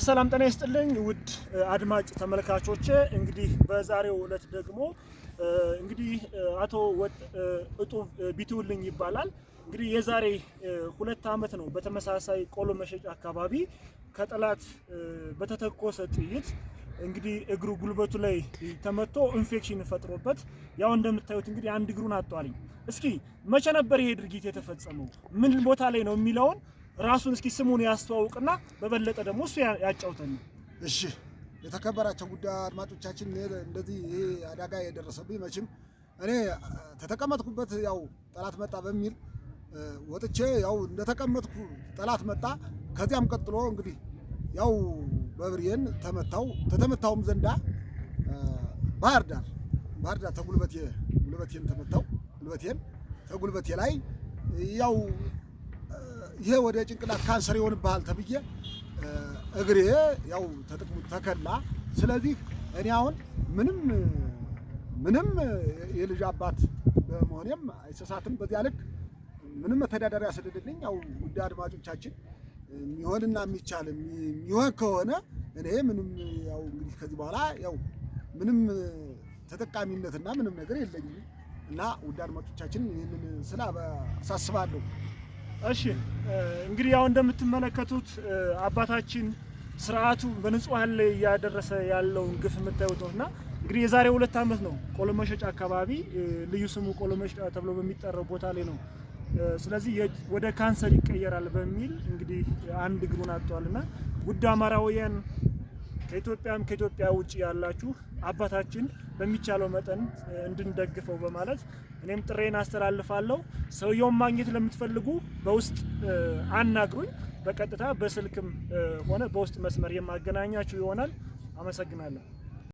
ሰላም ጤና ይስጥልኝ ውድ አድማጭ ተመልካቾቼ እንግዲህ በዛሬው ዕለት ደግሞ እንግዲህ አቶ እጡብ ቢትውልኝ ይባላል። እንግዲህ የዛሬ 2 ዓመት ነው በተመሳሳይ ቆሎ መሸጫ አካባቢ ከጠላት በተተኮሰ ጥይት እንግዲህ እግሩ ጉልበቱ ላይ ተመቶ ኢንፌክሽን ፈጥሮበት ያው እንደምታዩት እንግዲህ አንድ እግሩን አጥቷል። እስኪ መቼ ነበር ይሄ ድርጊት የተፈጸመው? ምን ቦታ ላይ ነው የሚለውን ራሱን እስኪ ስሙን ያስተዋውቅና በበለጠ ደግሞ እሱ ያጫውተን። እሺ የተከበራቸው ጉዳይ አድማጮቻችን እንደዚህ ይሄ አደጋ የደረሰብኝ መቼም እኔ ተተቀመጥኩበት ያው ጠላት መጣ በሚል ወጥቼ ያው እንደተቀመጥኩ ጠላት መጣ። ከዚያም ቀጥሎ እንግዲህ ያው በብሬን ተተመታውም ዘንዳ ባህር ዳር ጉልበቴን ተመታው። ጉልበቴ ላይ ያው ይሄ ወደ ጭንቅላት ካንሰር ይሆንብሃል ተብዬ እግሬ ያው ተከላ። ስለዚህ እኔ አሁን ምንም የልጅ አባት በመሆኔም አይሰሳትም። በዚያ ልክ ምንም መተዳደሪያ ስለሌለኝ ያው ውድ አድማጮቻችን የሚሆንና የሚቻል የሚሆን ከሆነ እኔ ምንም ያው እንግዲህ ከዚህ በኋላ ያው ምንም ተጠቃሚነትና ምንም ነገር የለኝም እና ውድ አድማጮቻችን ይህንን አሳስባለሁ። እሺ እንግዲህ ያው እንደምትመለከቱት አባታችን ስርዓቱ በንጹሃን ላይ ያደረሰ ያለውን ግፍ የምታዩት ነውና እንግዲህ የዛሬ 2 ዓመት ነው ቆሎ መሸጫ አካባቢ ልዩ ስሙ ቆሎ መሸጫ ተብሎ በሚጠራው ቦታ ላይ ነው። ስለዚህ ወደ ካንሰር ይቀየራል በሚል እንግዲህ አንድ እግሩን አጥቷልና ውድ አማራውያን ከኢትዮጵያ ውጪ ያላችሁ አባታችን በሚቻለው መጠን እንድንደግፈው በማለት እኔም ጥሬን አስተላልፋለሁ። ሰውየውን ማግኘት ለምትፈልጉ በውስጥ አናግሩኝ። በቀጥታ በስልክም ሆነ በውስጥ መስመር የማገናኛችሁ ይሆናል። አመሰግናለሁ።